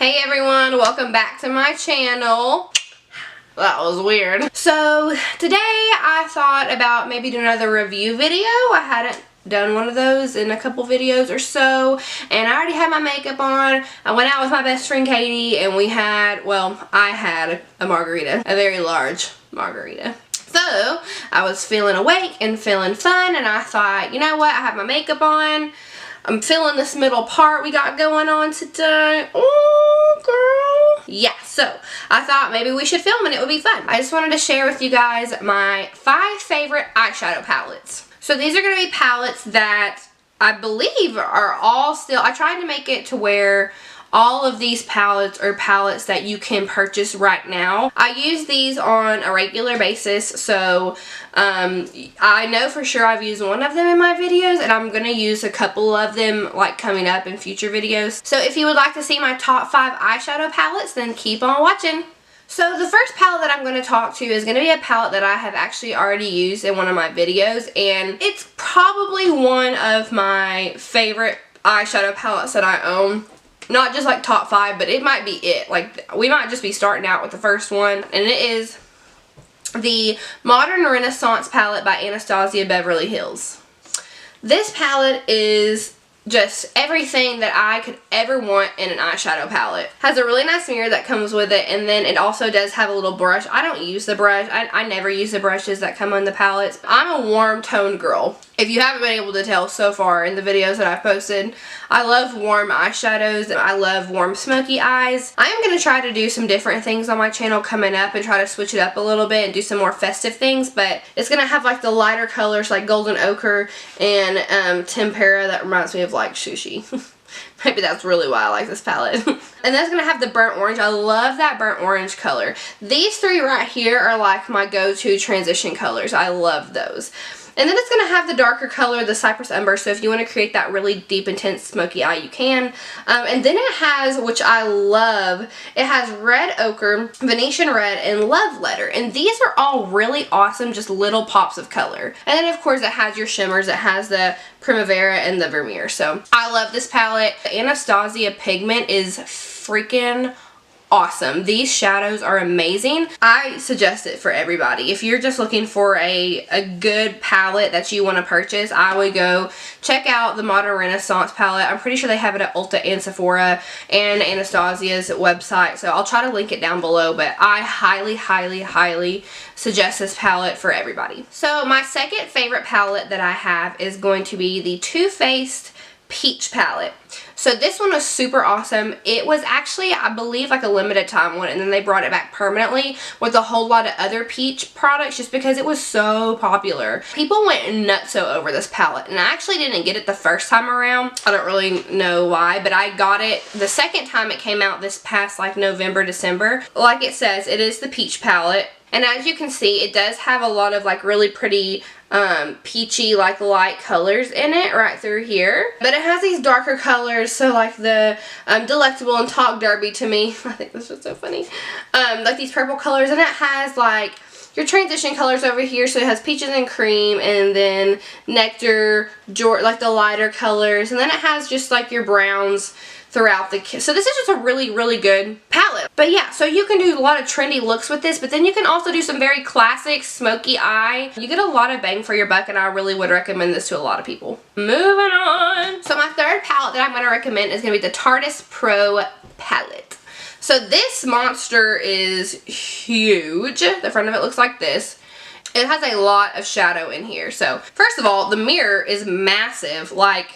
Hey everyone, welcome back to my channel. That was weird. So today I thought about maybe doing another review video. I hadn't done one of those in a couple videos or so, and I already had my makeup on. I went out with my best friend Katie and we had, well, I had a margarita, a very large margarita. So I was feeling awake and feeling fun, and I thought, you know what, I have my makeup on. I'm feeling this middle part we got going on today. Oh, girl. Yeah, so I thought maybe we should film and it would be fun. I just wanted to share with you guys my 5 favorite eyeshadow palettes. So these are going to be palettes that I believe are all still, I tried to make it to where all of these palettes are palettes that you can purchase right now. I use these on a regular basis, so I know for sure I've used one of them in my videos, and I'm going to use a couple of them like coming up in future videos. So if you would like to see my top 5 eyeshadow palettes, then keep on watching. So the first palette that I'm going to talk to is going to be a palette that I have actually already used in one of my videos, and it's probably one of my favorite eyeshadow palettes that I own. Not just like top 5, but it might be it. Like, we might just be starting out with the first one, and it is the Modern Renaissance palette by Anastasia Beverly Hills. This palette is just everything that I could ever want in an eyeshadow palette. Has a really nice mirror that comes with it, and then it also does have a little brush. I don't use the brush. I never use the brushes that come on the palettes. I'm a warm tone girl. If you haven't been able to tell so far in the videos that I've posted, I love warm eyeshadows. I love warm smoky eyes. I am going to try to do some different things on my channel coming up and try to switch it up a little bit and do some more festive things, but it's going to have like the lighter colors like Golden Ochre and Tempera. That reminds me of like sushi. Maybe that's really why I like this palette. And that's going to have the burnt orange. I love that burnt orange color. These 3 right here are like my go-to transition colors. I love those. And then it's going to have the darker color, the Cypress Umber, so if you want to create that really deep, intense, smoky eye, you can. And then it has, which I love, it has Red Ochre, Venetian Red, and Love Letter. And these are all really awesome, just little pops of color. And then, of course, it has your shimmers. It has the Primavera and the Vermeer. So I love this palette. The Anastasia pigment is freaking awesome. These shadows are amazing. I suggest it for everybody. If you're just looking for a good palette that you want to purchase, I would go check out the Modern Renaissance palette. I'm pretty sure they have it at Ulta and Sephora and Anastasia's website, so I'll try to link it down below, but I highly, highly, highly suggest this palette for everybody. So my second favorite palette that I have is going to be the Too Faced Peach palette. So this one was super awesome. It was actually, I believe, like a limited time one, and then they brought it back permanently with a whole lot of other peach products just because it was so popular. People went nutso over this palette, and I actually didn't get it the first time around. I don't really know why, but I got it the second time it came out this past like November, December. Like it says, it is the peach palette. And as you can see, it does have a lot of like really pretty peachy like light colors in it right through here. But it has these darker colors, so like the Delectable and Talk Derby to me, I think this was so funny, like these purple colors, and it has like your transition colors over here, so it has peaches and cream, and then nectar, like the lighter colors, and then it has just like your browns throughout the kit. So this is just a really, really good palette. But yeah, so you can do a lot of trendy looks with this, but then you can also do some very classic smoky eye. You get a lot of bang for your buck, and I really would recommend this to a lot of people. Moving on. So my third palette that I'm going to recommend is going to be the Tarteist Pro palette. So this monster is huge. The front of it looks like this. It has a lot of shadow in here. So first of all, the mirror is massive. Like,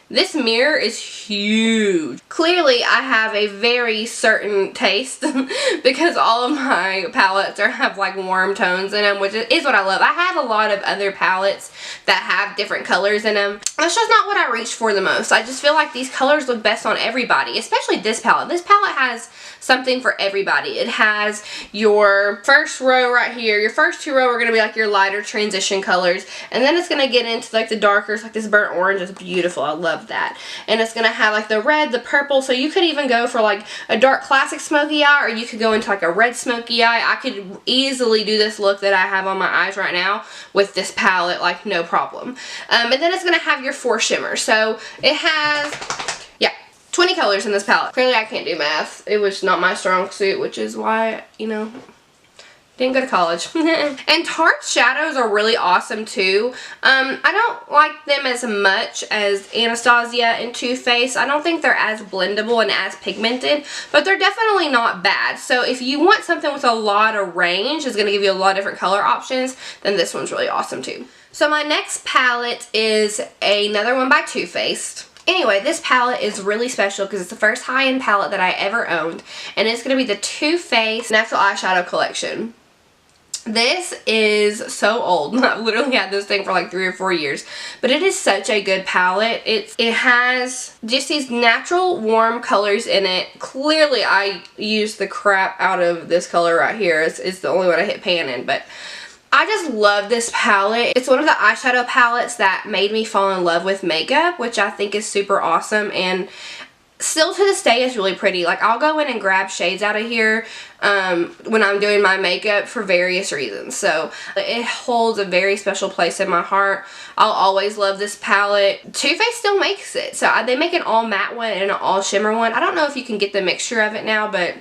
this mirror is huge. Clearly, I have a very certain taste because all of my palettes have like warm tones in them, which is what I love. I have a lot of other palettes that have different colors in them. That's just not what I reach for the most. I just feel like these colors look best on everybody, especially this palette. This palette has something for everybody. It has your first row right here. Your first 2 rows are going to be like your lighter transition colors, and then it's going to get into like the darkers, like this burnt orange is beautiful. I love that. And it's going to have like the red, the purple, so you could even go for like a dark classic smoky eye, or you could go into like a red smoky eye. I could easily do this look that I have on my eyes right now with this palette, like no problem. And then it's going to have your 4 shimmers. So it has, yeah, 20 colors in this palette. Clearly I can't do math. It was not my strong suit, which is why, you know, didn't go to college. And Tarte's shadows are really awesome too. I don't like them as much as Anastasia and Too Faced. I don't think they're as blendable and as pigmented, but they're definitely not bad. So if you want something with a lot of range, it's going to give you a lot of different color options, then this one's really awesome too. So my next palette is another one by Too Faced. Anyway, this palette is really special because it's the first high-end palette that I ever owned, and it's going to be the Too Faced Natural Eyeshadow Collection. This is so old. I've literally had this thing for like 3 or 4 years. But it is such a good palette. It has just these natural warm colors in it. Clearly I used the crap out of this color right here. It's the only one I hit pan in. But I just love this palette. It's one of the eyeshadow palettes that made me fall in love with makeup, which I think is super awesome. And still to this day is really pretty. Like, I'll go in and grab shades out of here when I'm doing my makeup for various reasons. So it holds a very special place in my heart. I'll always love this palette. Too Faced still makes it. So they make an all matte one and an all shimmer one. I don't know if you can get the mixture of it now, but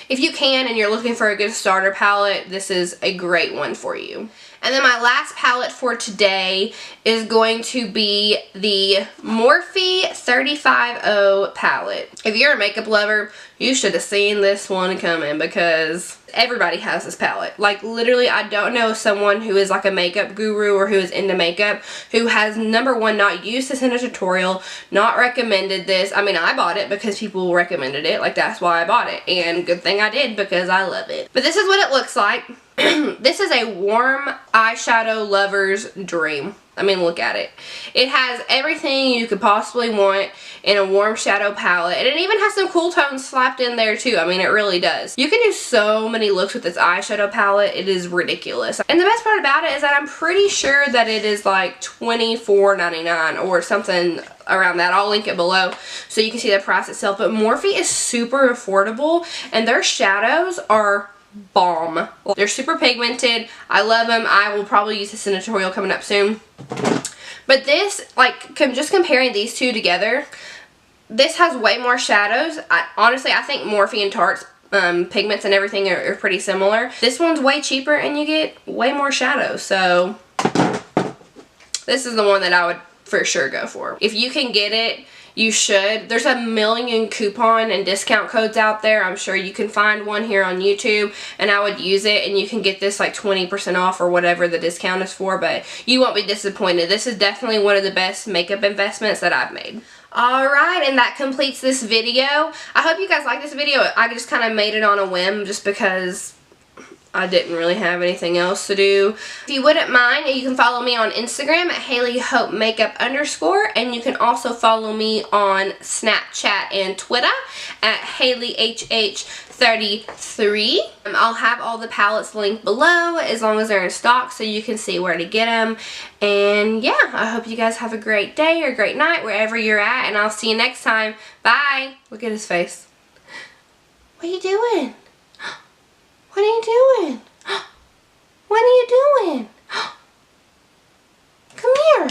if you can and you're looking for a good starter palette, this is a great one for you. And then my last palette for today is going to be the Morphe 350 palette. If you're a makeup lover, you should have seen this one coming because everybody has this palette. Like, literally, I don't know someone who is like a makeup guru or who is into makeup who has, number one, not used this in a tutorial, not recommended this. I mean, I bought it because people recommended it. Like, that's why I bought it. And good thing I did because I love it. But this is what it looks like. This is a warm eyeshadow lover's dream. I mean, look at it. It has everything you could possibly want in a warm shadow palette. And it even has some cool tones slapped in there too. I mean, it really does. You can do so many looks with this eyeshadow palette. It is ridiculous. And the best part about it is that I'm pretty sure that it is like $24.99 or something around that. I'll link it below so you can see the price itself. But Morphe is super affordable and their shadows are bomb. They're super pigmented. I love them. I will probably use this in a tutorial coming up soon. But this, like, just comparing these two together, this has way more shadows. Honestly, I think Morphe and Tarte's pigments and everything are pretty similar. This one's way cheaper and you get way more shadows. So this is the one that I would for sure go for. If you can get it, you should. There's a million coupon and discount codes out there. I'm sure you can find one here on YouTube and I would use it and you can get this like 20% off or whatever the discount is for, but you won't be disappointed. This is definitely one of the best makeup investments that I've made. Alright, and that completes this video. I hope you guys like this video. I just kind of made it on a whim just because I didn't really have anything else to do. If you wouldn't mind, you can follow me on Instagram at HayleyHopeMakeup_, and you can also follow me on Snapchat and Twitter at HayleyHH33. I'll have all the palettes linked below as long as they're in stock so you can see where to get them. And yeah, I hope you guys have a great day or great night wherever you're at, and I'll see you next time. Bye! Look at his face. What are you doing? What are you doing? What are you doing? Come here.